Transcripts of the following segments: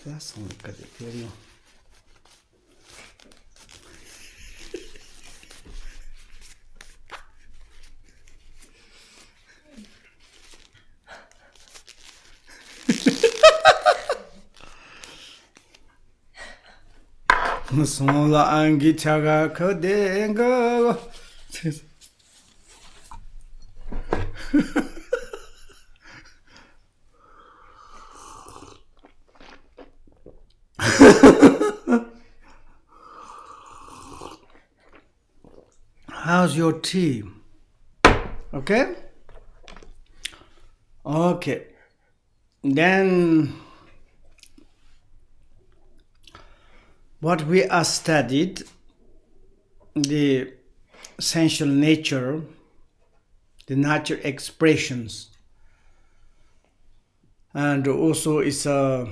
That's only because it feel you. Sola angi chaga kadenga. How's your tea? Okay? Okay. Then what we are studied, the essential nature, the natural expressions, and also it's a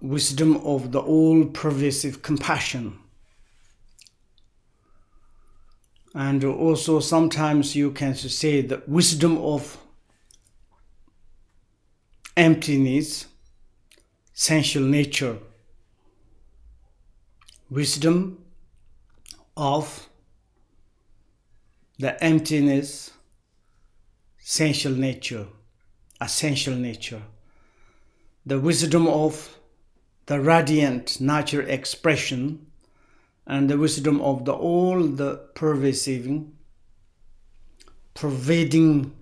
wisdom of the all-pervasive compassion. And also sometimes you can say the wisdom of emptiness, essential nature. Wisdom of the emptiness, essential nature. The wisdom of the radiant natural expression, and the wisdom of the all the pervading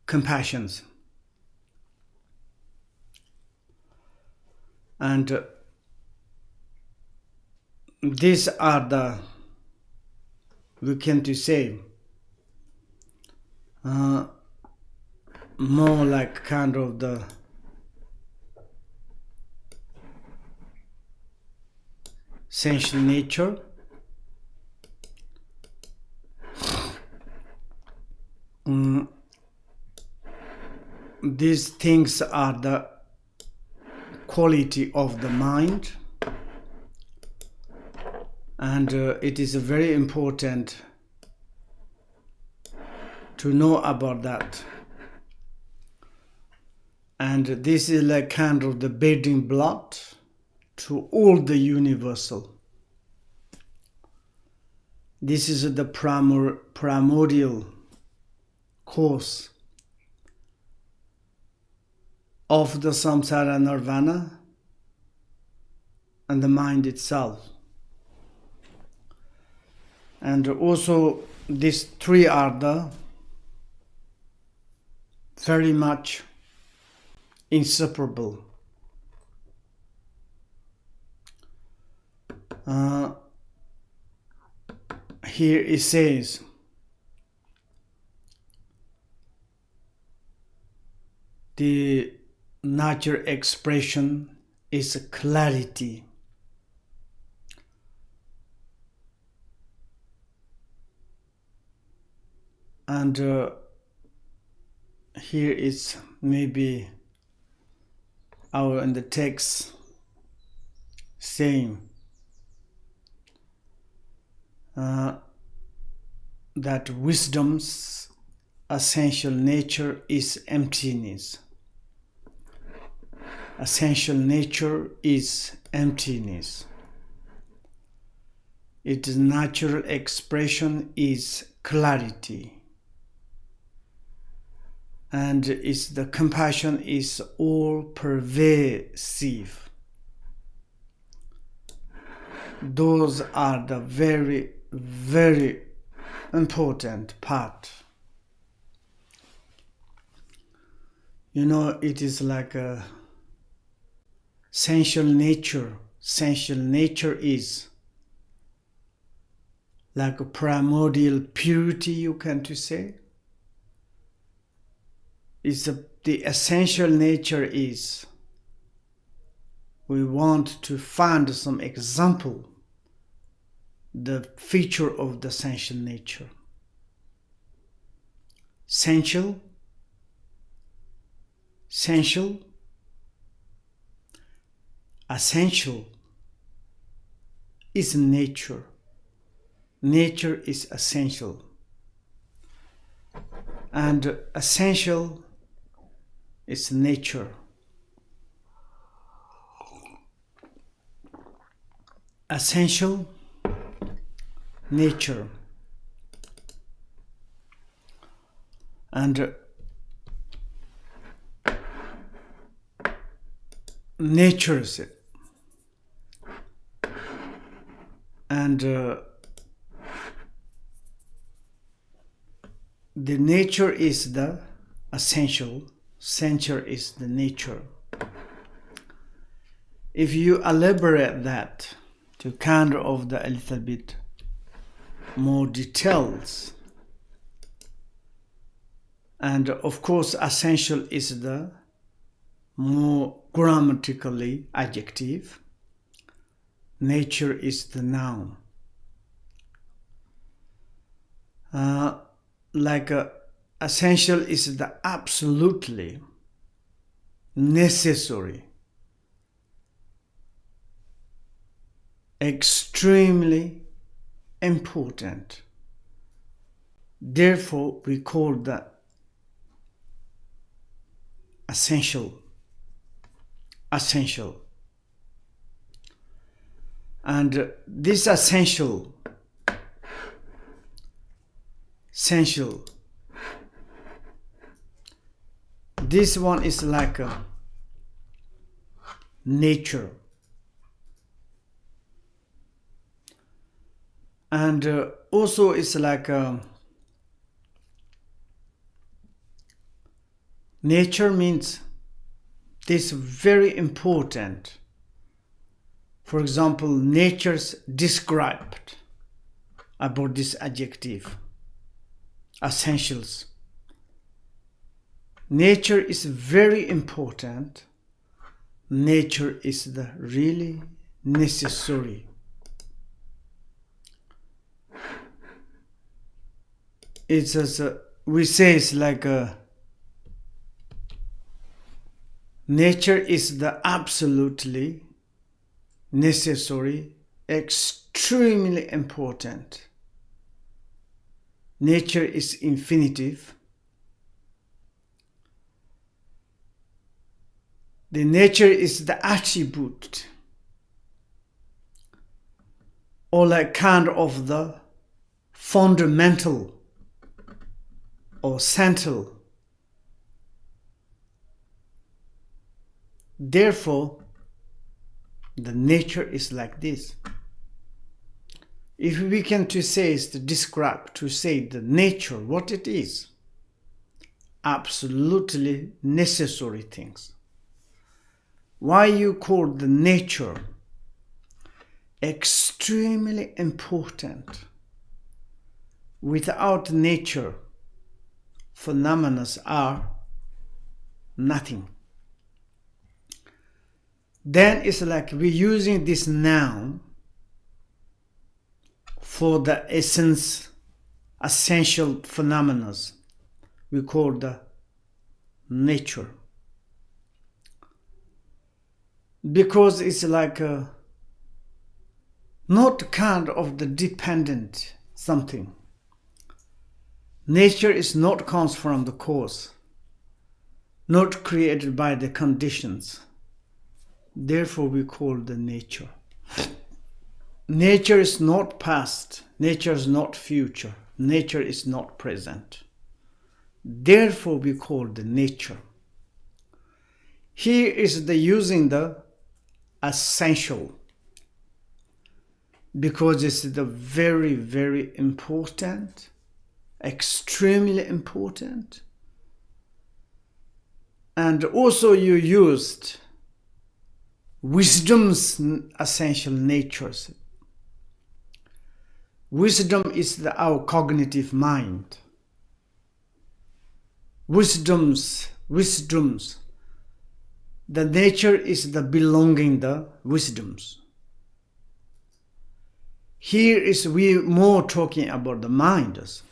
compassions. And these are the, we can to say, more like kind of the essential nature. These things are the quality of the mind, and it is very important to know about that. And this is like kind of the building block to all the universal. This is the primordial cause of the samsara nirvana and the mind itself. And also these three are the very much inseparable. Here it says, the natural expression is clarity. And here is maybe our in the text saying that wisdom's essential nature is emptiness. Essential nature is emptiness. Its natural expression is clarity. And the compassion is all pervasive. Those are the very, very important part. You know, it is like a essential nature. Essential nature is like a primordial purity, you can to say. The essential nature is, we want to find some example, the feature of the essential nature. Essential is nature. Nature is essential. And essential is nature. Essential, nature. And natures. And the nature is the essential, center is the nature. If you elaborate that to kind of a little bit more details, and of course essential is the more grammatically adjective, nature is the noun. Essential is the absolutely necessary, extremely important. Therefore, we call that essential. And this essential, this one is like a nature. And also it's like nature means this very important. For example, nature's described about this adjective, essentials. Nature is very important. Nature is the really necessary. It's as we say, it's like nature is the absolutely necessary, extremely important. Nature is infinitive. The nature is the attribute or like kind of the fundamental or central. Therefore, the nature is like this. If we can to say is to describe, to say the nature, what it is, absolutely necessary things. Why you call the nature extremely important? Without nature, phenomena are nothing. Then it's like we're using this noun for the essence, essential phenomena. We call the nature. Because it's like not kind of the dependent something. Nature is not comes from the cause, not created by the conditions. Therefore we call the nature. Nature is not past, nature is not future, nature is not present. Therefore we call the nature. Here is the using the essential, because it's the very, very important, extremely important. And also you used wisdom's essential natures. Wisdom is our cognitive mind. Wisdom's, the nature is the belonging the wisdoms. Here is we more talking about the minds.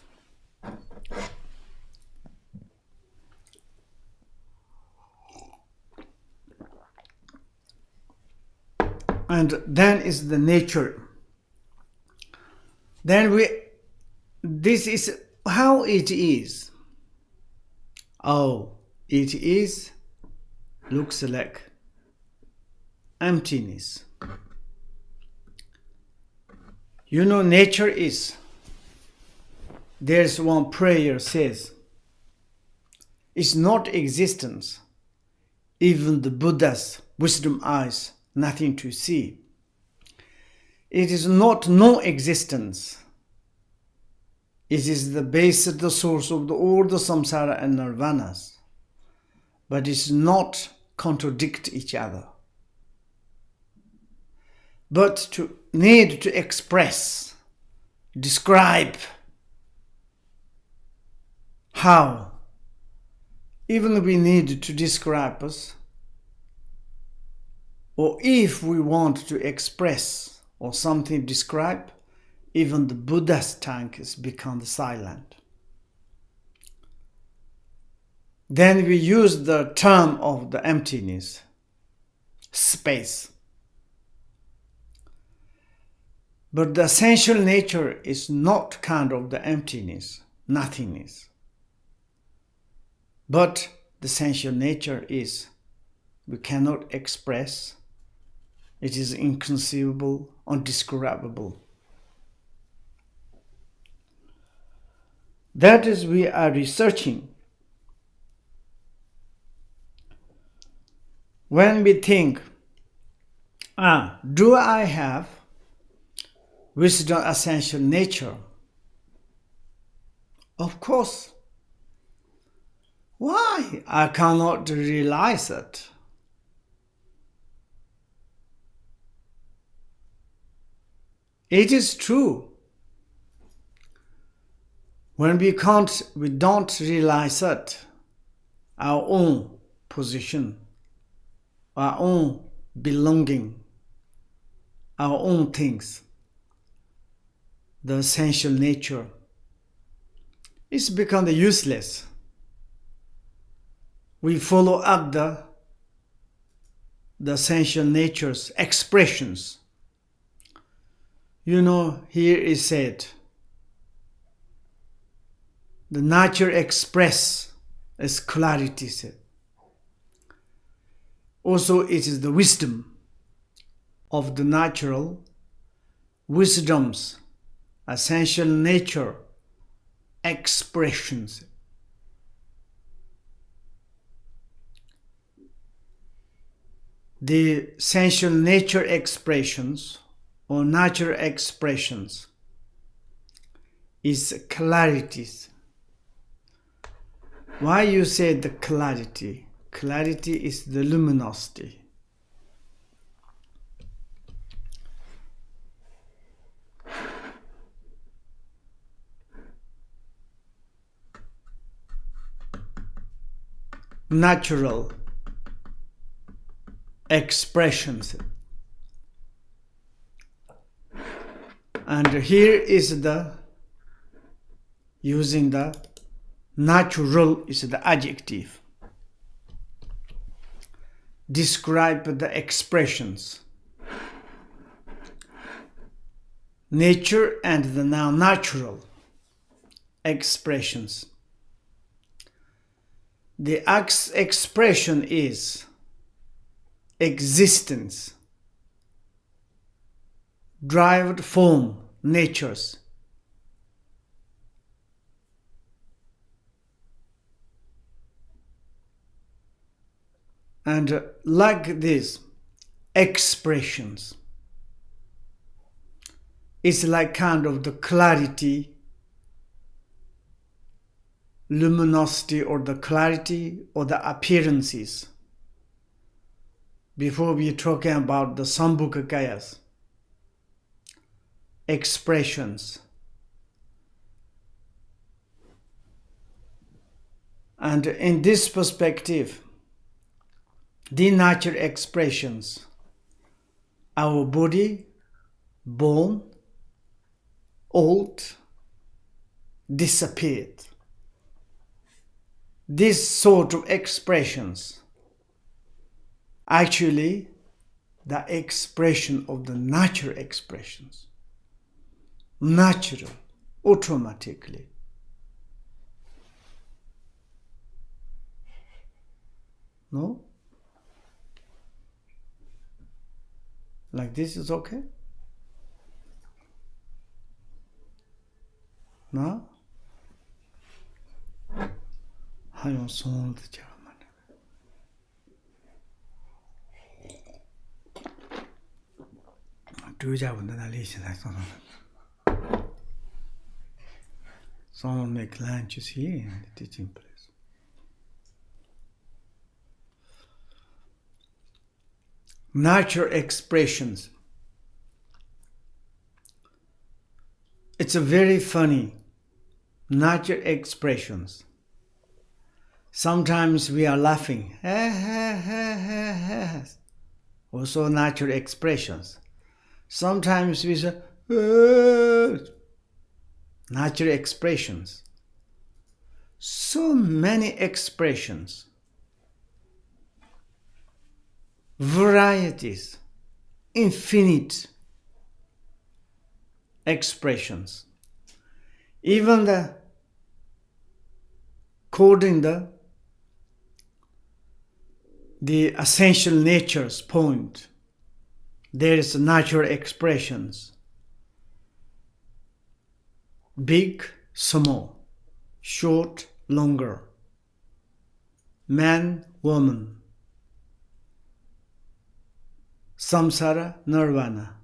And then is the nature. Then this is how it is. Oh, it is looks like emptiness. You know, nature is. There's one prayer says, it's not existence. Even the Buddha's wisdom eyes, nothing to see. It is not no existence. It is the base of the source of all the samsara and nirvanas. But it's not contradict each other. But to need to express, describe how, even we need to describe us, or if we want to express or something describe, even the Buddha's tongue has become silent. Then we use the term of the emptiness, space. But the essential nature is not kind of the emptiness, nothingness. But the essential nature is we cannot express. It is inconceivable, undescribable. That is, we are researching. When we think, do I have wisdom essential nature? Of course. Why I cannot realize it? It is true. When we don't realize it, our own position, our own belonging, our own things, the essential nature, it's become useless. We follow up the essential nature's expressions. You know, here is said, the nature express as clarity said. Also, it is the wisdom of the natural wisdom's essential nature expressions. The essential nature expressions or natural expressions is clarities. Why you say the clarity? Clarity is the luminosity. Natural expressions. And here is the using the natural is the adjective. Describe the expressions. Nature and the now natural expressions. The expression is existence, derived form, natures. And like this, expressions is like kind of the clarity, luminosity, or the clarity or the appearances. Before we are talking about the Sambhukakayas, expressions. And in this perspective, the natural expressions, our body, born, old, disappeared. This sort of expressions, actually the expression of the natural expressions. Natural, automatically. No? Like this is okay? No? 하용 손을 잡아만. 두 잡은데 날리시네 손을. Someone make lunches here in the teaching place. Natural expressions. It's a very funny. Natural expressions. Sometimes we are laughing. Also natural expressions. Sometimes we say, natural expressions. So many expressions. Varieties. Infinite expressions. Even the quoting the essential nature's point, there is natural expressions. Big, small, short, longer, man, woman, samsara, nirvana,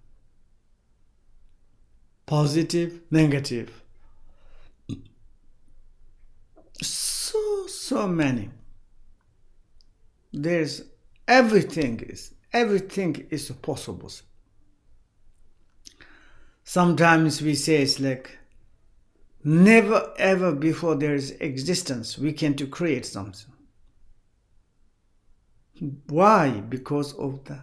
positive, negative. So many. There's everything is possible. Sometimes we say it's like never ever before there is existence we can to create something. Why? Because of the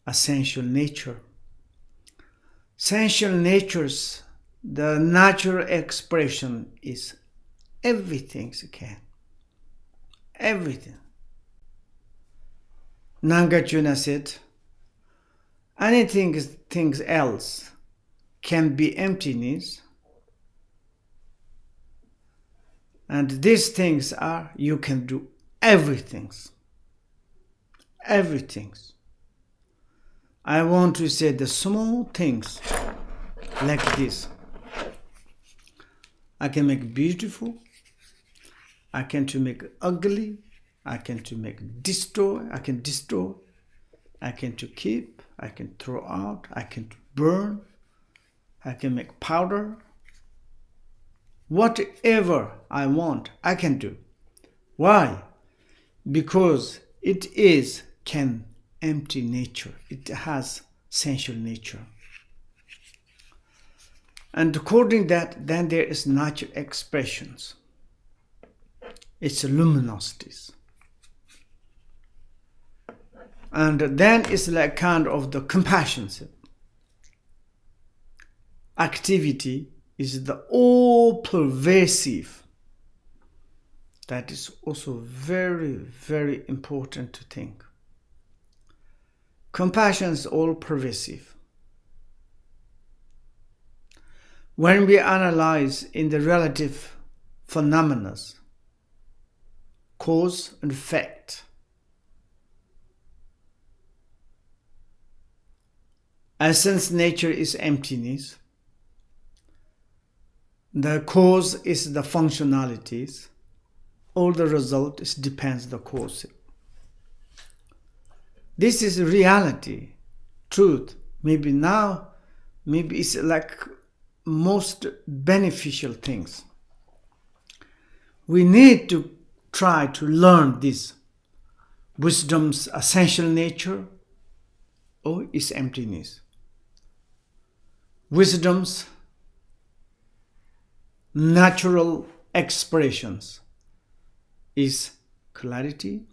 essential nature. Essential natures, the natural expression is everything you can. Everything. Nagarjuna said, anything else can be emptiness, and these things are, you can do everything. Everything. I want to say the small things like this. I can make beautiful. I can to make ugly. I can to make destroy. I can destroy. I can to keep. I can throw out. I can to burn. I can make powder. Whatever I want, I can do. Why? Because it is empty nature. It has sensual nature. And according that, then there is natural expressions. It's luminosities. And then it's like kind of the compassion. Activity is the all-pervasive. That is also very, very important to think. Compassion is all-pervasive. When we analyze in the relative phenomena, cause and effect, essence nature is emptiness. The cause is the functionalities. All the result depends the cause. This is reality, truth. Maybe now, maybe it's like most beneficial things. We need to try to learn this. Wisdom's essential nature, or is emptiness. Wisdom's natural expressions is clarity.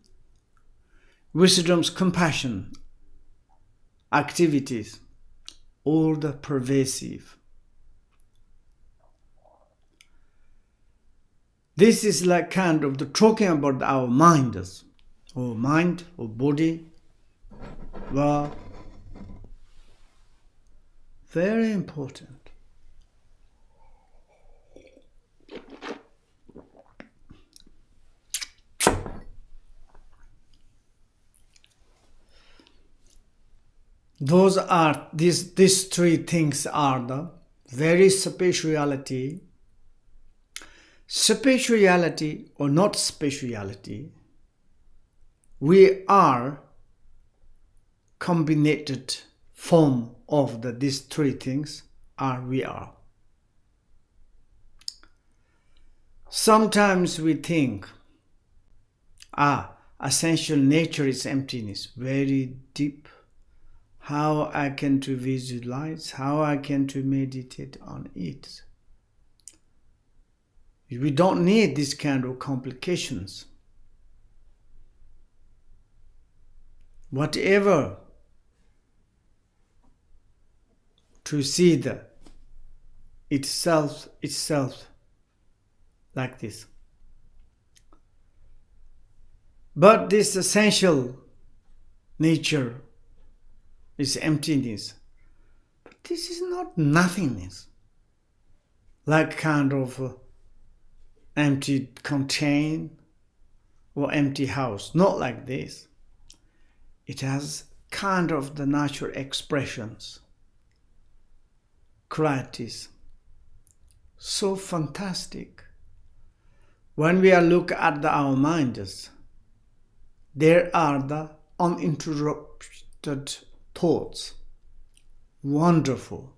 Wisdom's compassion, activities, all the pervasive. This is like kind of the talking about our minds, or mind, or body. Well, very important. These three things are the very spirituality or not spirituality. We are combined form of these three things we are. Sometimes we think, essential nature is emptiness, very deep. How I can to visualize, how I can to meditate on it. We don't need this kind of complications. Whatever to see the itself like this. But this essential nature is emptiness. But this is not nothingness. Like kind of empty container or empty house. Not like this. It has kind of the natural expressions. Qualities. So fantastic. When we look at our minds, there are the uninterrupted thoughts, wonderful,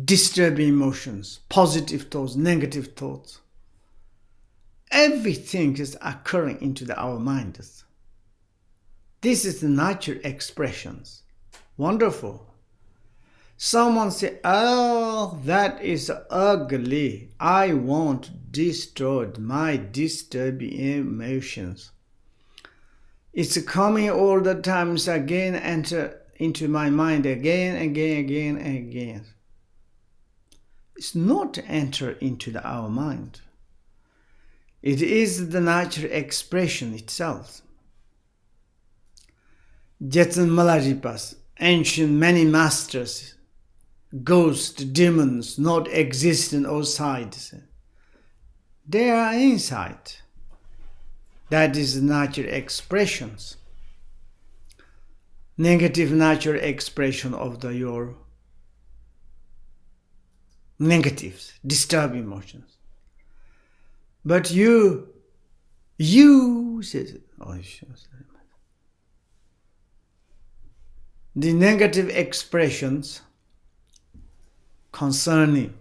disturbing emotions, positive thoughts, negative thoughts. Everything is occurring into our minds. This is the natural expressions. Wonderful. Someone say, oh, that is ugly. I want destroyed my disturbing emotions. It's coming all the times again, enter into my mind again. It's not enter into our mind. It is the natural expression itself. Jetson Malaripas, ancient many masters, ghosts, demons, not existent outside. They are inside. That is the natural expressions. Negative natural expression of your negatives, disturbing emotions. But you says it. The negative expressions concerning,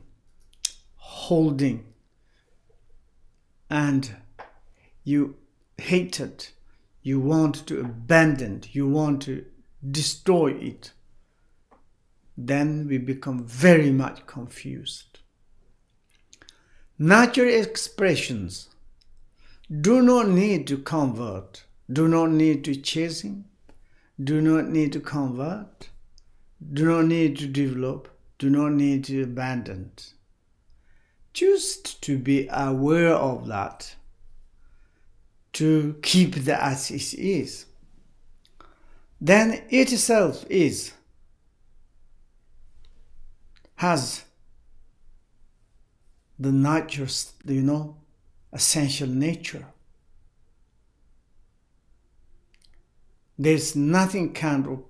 holding, and you hated, you want to abandon, you want to destroy it, then we become very much confused. Natural expressions do not need to convert, do not need to chasing, do not need to convert, do not need to develop, do not need to abandon. Just to be aware of that, to keep that as it is. Then it itself has the nature, essential nature. There's nothing kind of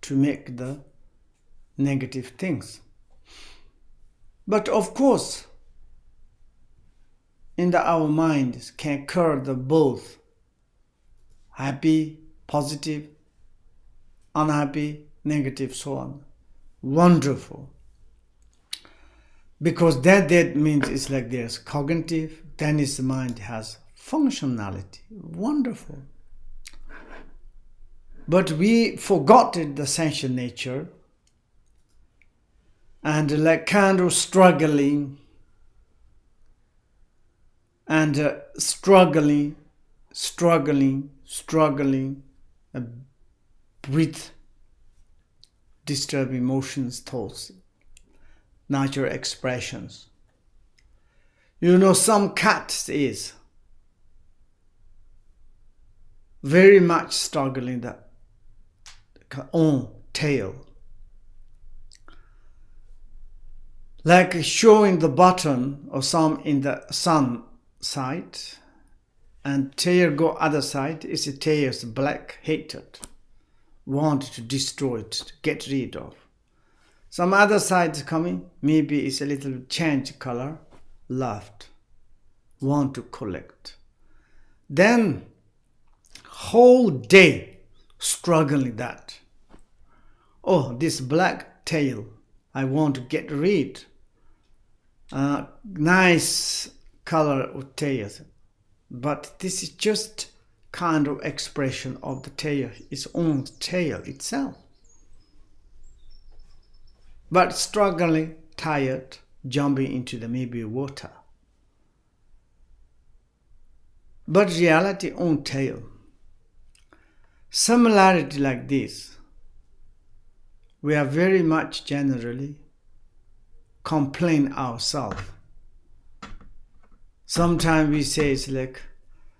to make the negative things. But of course, in our minds can occur the both happy, positive, unhappy, negative, so on. Wonderful. Because that means it's like there's cognitive, then its mind has functionality. Wonderful. But we forgot the essential nature and like kind of struggling and struggling with disturbed emotions, thoughts, natural expressions. Some cats is very much struggling the own tail. Like showing the button or some in the sun side and tail go other side, is a tail is black, hated. want to destroy it, get rid of. Some other side is coming, maybe it's a little change color, left, want to collect. Then whole day struggling that. Oh, this black tail, I want to get rid. Nice color of tails. But this is just kind of expression of the tail, its own tail itself. But struggling, tired, jumping into the maybe water. But reality own tail. Similarity like this, we are very much generally complain ourselves. Sometimes we say it's like,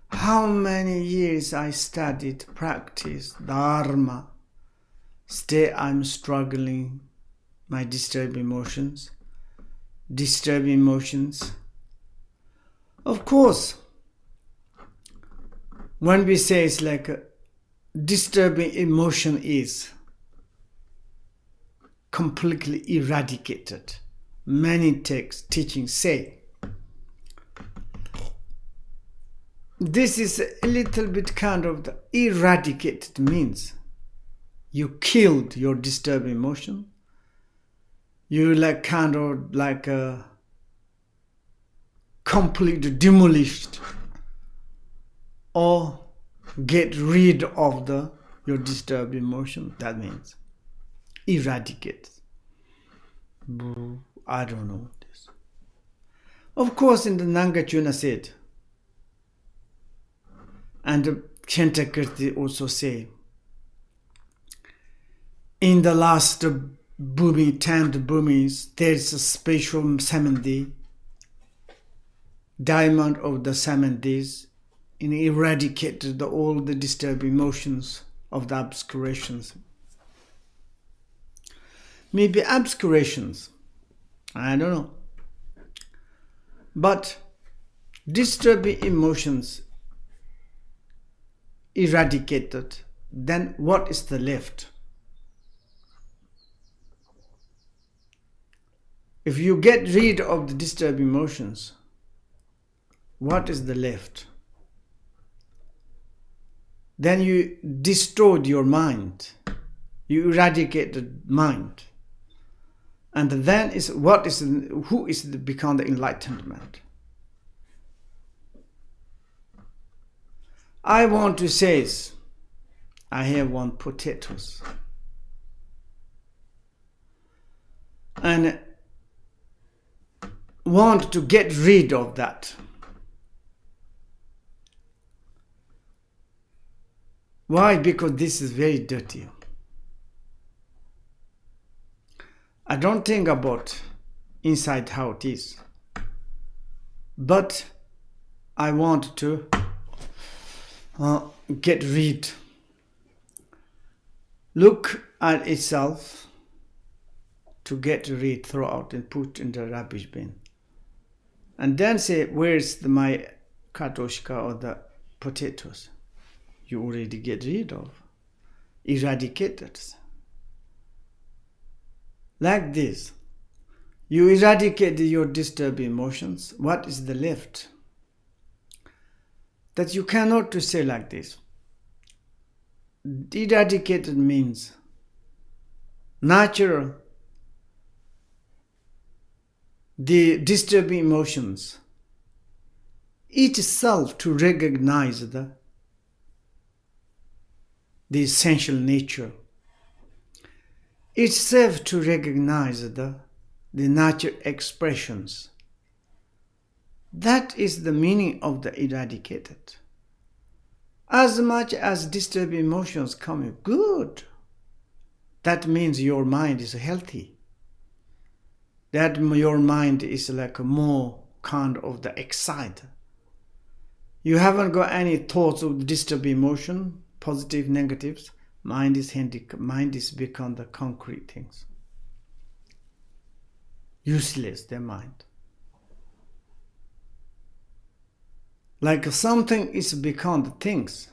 how many years I studied, practiced Dharma, still I'm struggling, my disturbed emotions. Of course, when we say it's like a disturbing emotion is completely eradicated, many texts, teachings say, this is a little bit kind of the eradicated means you killed your disturbed emotion. You like kind of like a completely demolished or get rid of your disturbed emotion. That means eradicate. I don't know this. Of course, in the Nagarjuna said, and Chantakirti also say, in the last Bhumi, 10th Bhumis, there is a special Samadhi, diamond of the Samadhis, and eradicated all the disturbed emotions of the obscurations. Maybe obscurations, I don't know. But disturbing emotions eradicated, then what is the left? If you get rid of the disturbed emotions, what is the left? Then you destroyed your mind. You eradicated mind. And then who is become the enlightenment? I want to say, I have one potatoes. And want to get rid of that. Why? Because this is very dirty. I don't think about inside how it is. But I want to get rid. Look at itself to get rid, throw out and put in the rubbish bin. And then say, where's my katoshka or the potatoes? You already get rid of, eradicated. Like this, you eradicate your disturbed emotions. What is the left? That you cannot to say like this. Eradicated means natural. The disturbing emotions itself to recognize the essential nature, itself to recognize the natural expressions. That is the meaning of the eradicated. As much as disturbing emotions come, good. That means your mind is healthy. That your mind is like more kind of the excited. You haven't got any thoughts of disturbing emotion, positive, negatives. Mind is become the concrete things. Useless, their mind. Like something is become the things.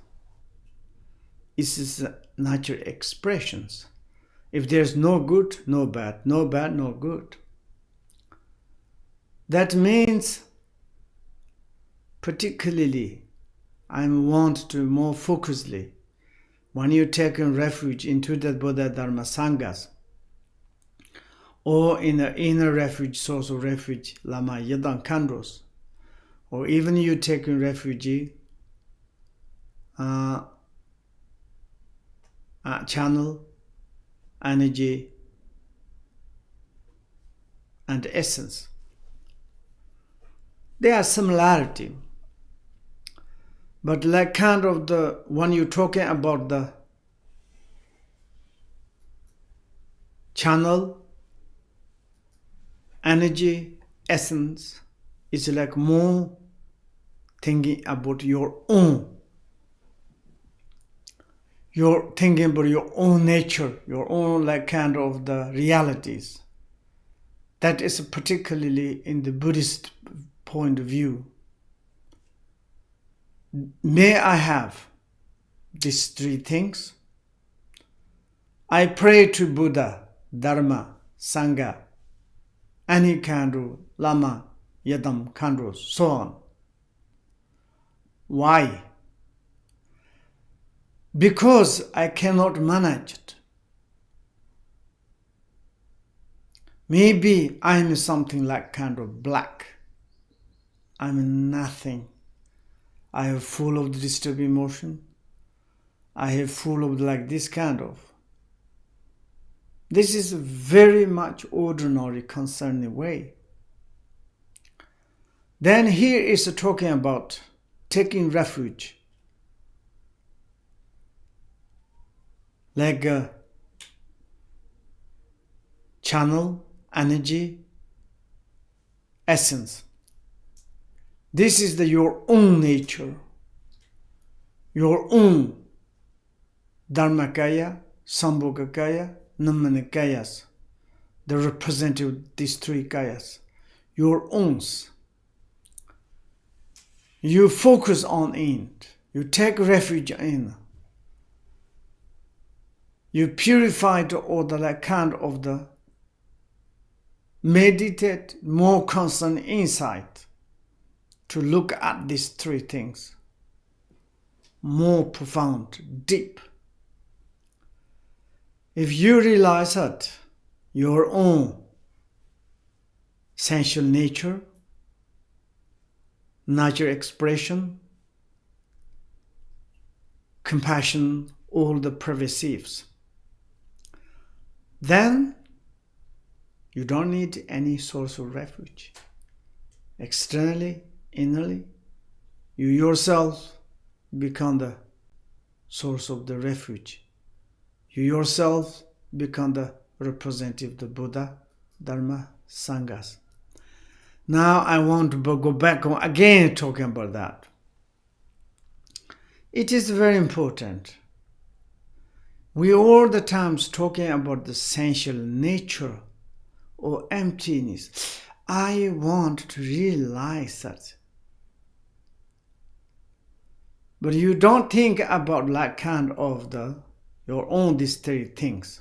is natural expressions. If there's no good, no bad, no bad, no good. That means, particularly, I want to more focusedly, when you take refuge into the Buddha Dharma Sanghas, or in the inner refuge, source of refuge, Lama Yedam Khandros, or even you take refuge, channel, energy, and essence. There are similarity, but like kind of the when you're talking about the channel, energy, essence, it's like more thinking about your own. You're thinking about your own nature, your own like kind of the realities. That is particularly in the Buddhist point of view. May I have these three things? I pray to Buddha, Dharma, Sangha, any kind of Lama, Yedam, Khandros, so on. Why? Because I cannot manage it. Maybe I'm something like kind of black. I'm nothing. I am full of disturbed emotion. I am full of like this kind of. This is very much ordinary concerning way. Then here is talking about taking refuge. Like a channel, energy, essence. This is your own nature, your own Dharmakaya, Sambhogakaya, Namanikayas, the representative of these three kayas, your owns. You focus on it, you take refuge in. You purify all the kind of the meditate, more constant insight to look at these three things. More profound, deep. If you realize that your own sensual nature, natural expression, compassion, all the pervasives, then you don't need any source of refuge. Externally, innerly, you yourself become the source of the refuge. You yourself become the representative of the Buddha, Dharma, Sanghas. Now I want to go back on again talking about that. It is very important. We all the times talking about the sensual nature or emptiness. I want to realize that. But you don't think about like kind of your own these three things.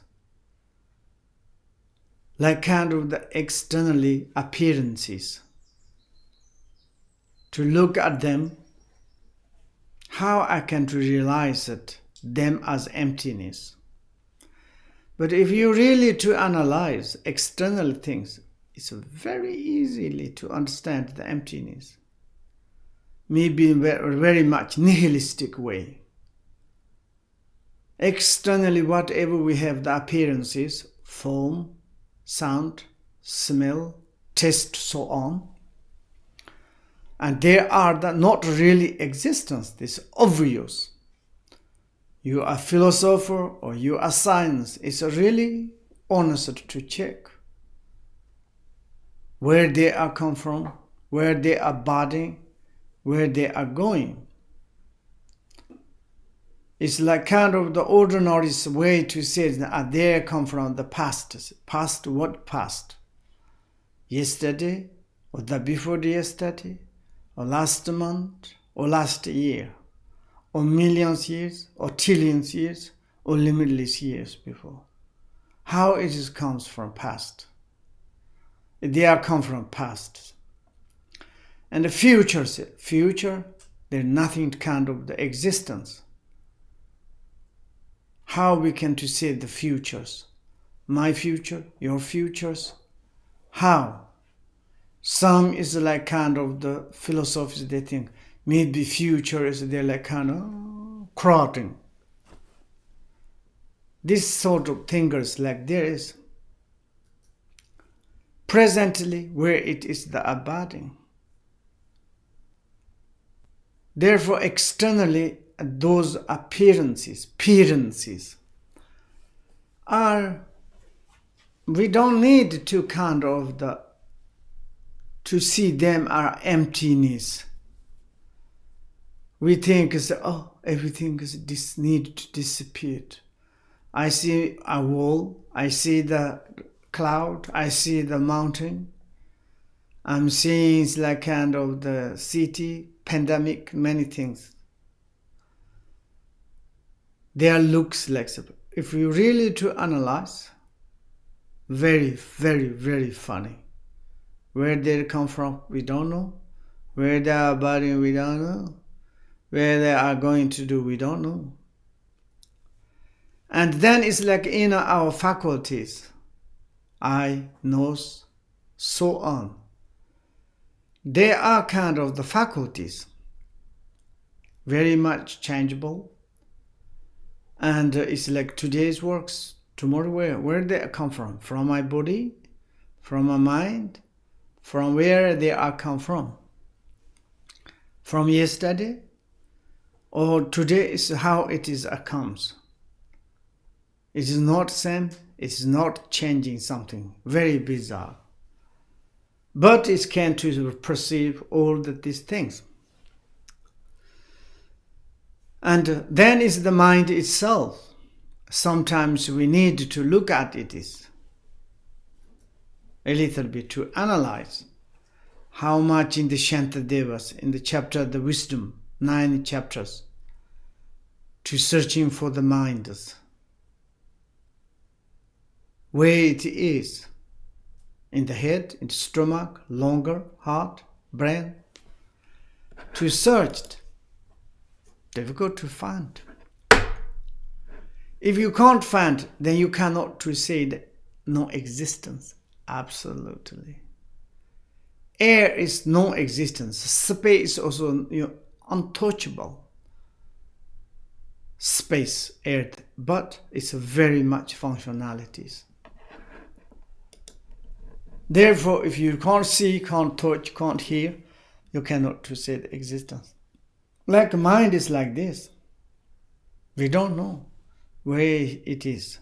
Like kind of the externally appearances. To look at them, how I can to realize that them as emptiness. But if you really to analyze external things, it's very easily to understand the emptiness. Maybe in a very much nihilistic way. Externally, whatever we have, the appearances, form, sound, smell, taste, so on. And there are the not really existence, this obvious. You are a philosopher or you are science. It's really honest to check where they are come from, where they are budding, where they are going. It's like kind of the ordinary way to say that they come from the past. Past what past? Yesterday, or the before yesterday, or last month, or last year, or millions years, or trillions years, or limitless years before. How it is comes from past. They are come from past. And the future, there's nothing kind of the existence. How we can to say the futures? My future, your futures? How? Some is like kind of the philosophies they think maybe future is they're like kind of crowding. This sort of thinkers like there is presently where it is the abiding. Therefore, externally, those appearances are, we don't need to kind of to see them are emptiness. We think everything is need to disappear. I see a wall, I see the cloud, I see the mountain. I'm seeing it's like kind of the city, pandemic, many things. There looks like, if you really to analyze, very, very, very funny. Where they come from, we don't know. Where they are abiding, we don't know. Where they are going to do, we don't know. And then it's like in our faculties, eye, nose, so on. They are kind of the faculties, very much changeable. And it's like today's works, tomorrow where they come from? From my body, from my mind, from where they are come from? From yesterday, or today is how it is comes. It is not same, it is not changing something, very bizarre. But it can to perceive all these things. And then is the mind itself. Sometimes we need to look at it a little bit to analyze how much in the Shantadevas, in the chapter of the wisdom, 9 chapters, to searching for the minds, where it is, in the head, in the stomach, longer, heart, brain, to search it. Difficult to find. If you can't find, then you cannot to say that no existence. Absolutely. Air is no existence. Space also untouchable. Space, earth, but it's very much functionalities. Therefore, if you can't see, can't touch, can't hear, you cannot to say the existence. Like mind is like this. We don't know where it is.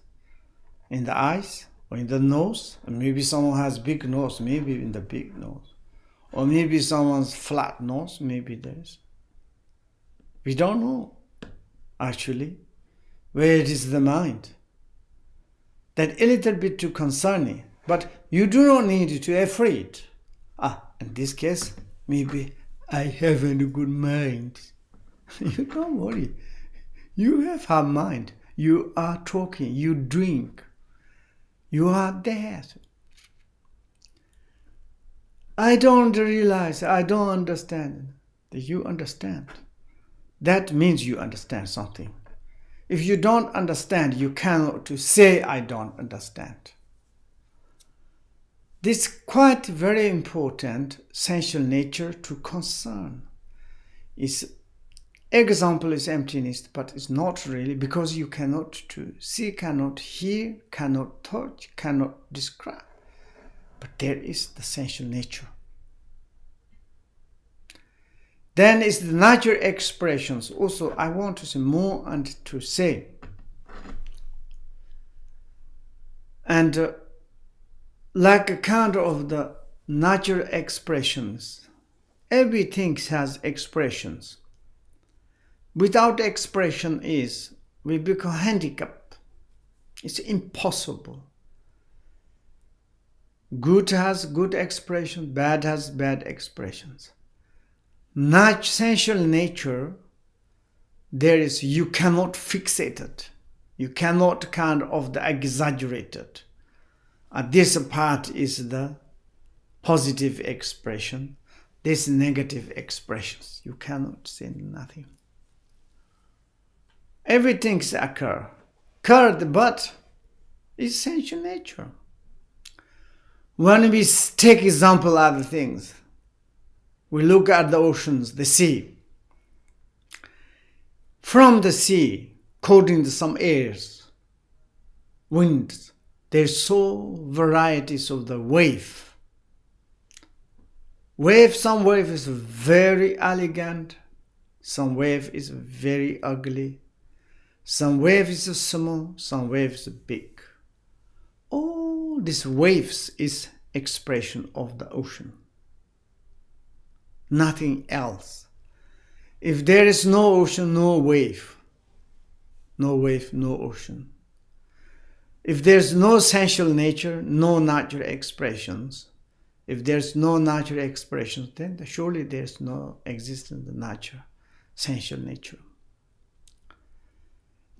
In the eyes, or in the nose, or maybe someone has big nose, maybe in the big nose. Or maybe someone's flat nose, maybe there's. We don't know, actually, where it is the mind. That a little bit too concerning. But you do not need to be afraid. In this case, maybe I haven't a good mind. You don't worry. You have a mind. You are talking. You drink. You are there. I don't realize. I don't understand. That you understand. That means you understand something. If you don't understand, you cannot to say I don't understand. This quite very important essential nature to concern. Example is emptiness, but it's not really, because you cannot to see, cannot hear, cannot touch, cannot describe. But there is the essential nature. Then is the natural expressions. Also, I want to say more and to say. And like a kind of the natural expressions, everything has expressions. Without expression we become handicapped. It's impossible. Good has good expression, bad has bad expressions. Essential nature you cannot fixate it. You cannot kind of the exaggerate it. This part is the positive expression. This negative expressions. You cannot say nothing. Everything's occurred, but essential nature. When we take example of other things, we look at the oceans, the sea. From the sea, according to some airs, winds, there's so varieties of the wave. Some wave is very elegant, some wave is very ugly, some wave is small, some wave is big. All these waves is expression of the ocean. Nothing else. If there is no ocean, no wave. No wave, no ocean. If there's no essential nature, no natural expressions. If there's no natural expressions, then surely there's no existence of nature, essential nature.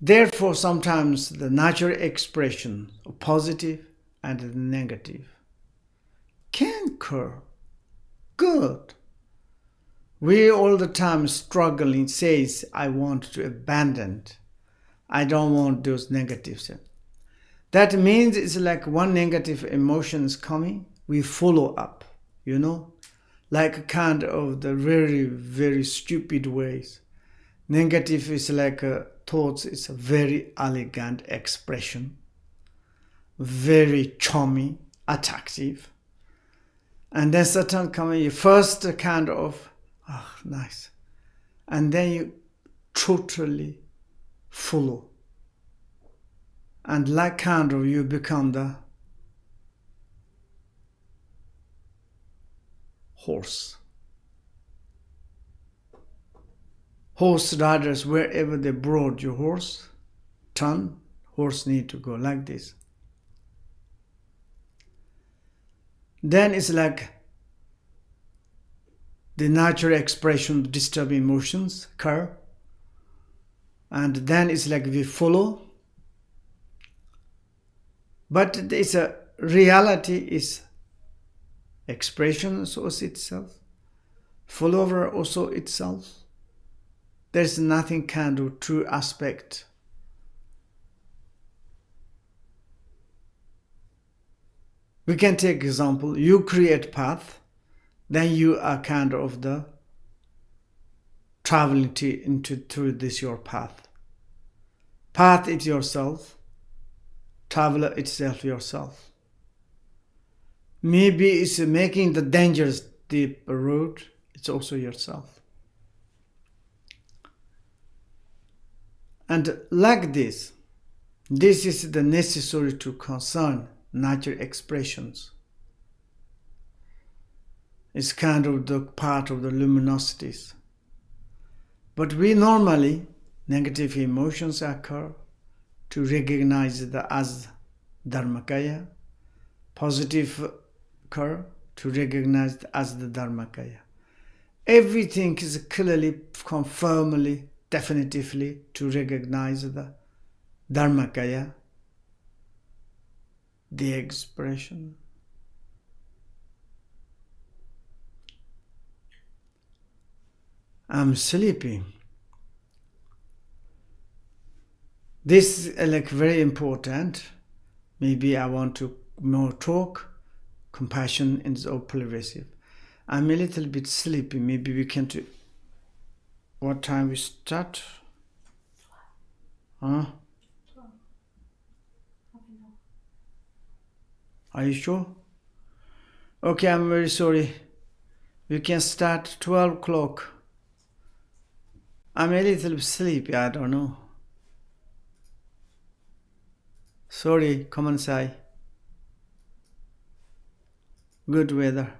Therefore, sometimes the natural expression of positive and the negative can occur. Good. We all the time struggling, says, I want to abandon. I don't want those negatives. That means it's like one negative emotion is coming, we follow up, like a kind of the very, very stupid ways. Negative is like thoughts, it's a very elegant expression, very charming, attractive. And then Satan coming, you first kind of, nice. And then you totally follow. And like kind of you become the horse. Horse riders, wherever they brought your horse, horse need to go like this. Then it's like the natural expression of disturbing emotions occur. And then it's like we follow. But it's a reality is expression also itself, follower also itself. There's nothing kind of true aspect. We can take example, you create path, then you are kind of the traveling through this your path. Path is yourself, traveler itself yourself. Maybe it's making the dangerous deep road, it's also yourself. And like this is the necessary to concern natural expressions. It's kind of the part of the luminosities. But we normally, negative emotions occur to recognize the as Dharmakaya, positive occur to recognize as the Dharmakaya. Everything is clearly, firmly, definitively to recognize the Dharmakaya, the expression. I'm sleepy. This is like very important. Maybe I want to more talk. Compassion is all pervasive. I'm a little bit sleepy. Maybe we can do. What time we start? 12. Are you sure? Okay, I'm very sorry. We can start 12 o'clock. I'm a little sleepy, I don't know. Sorry, come inside. Good weather.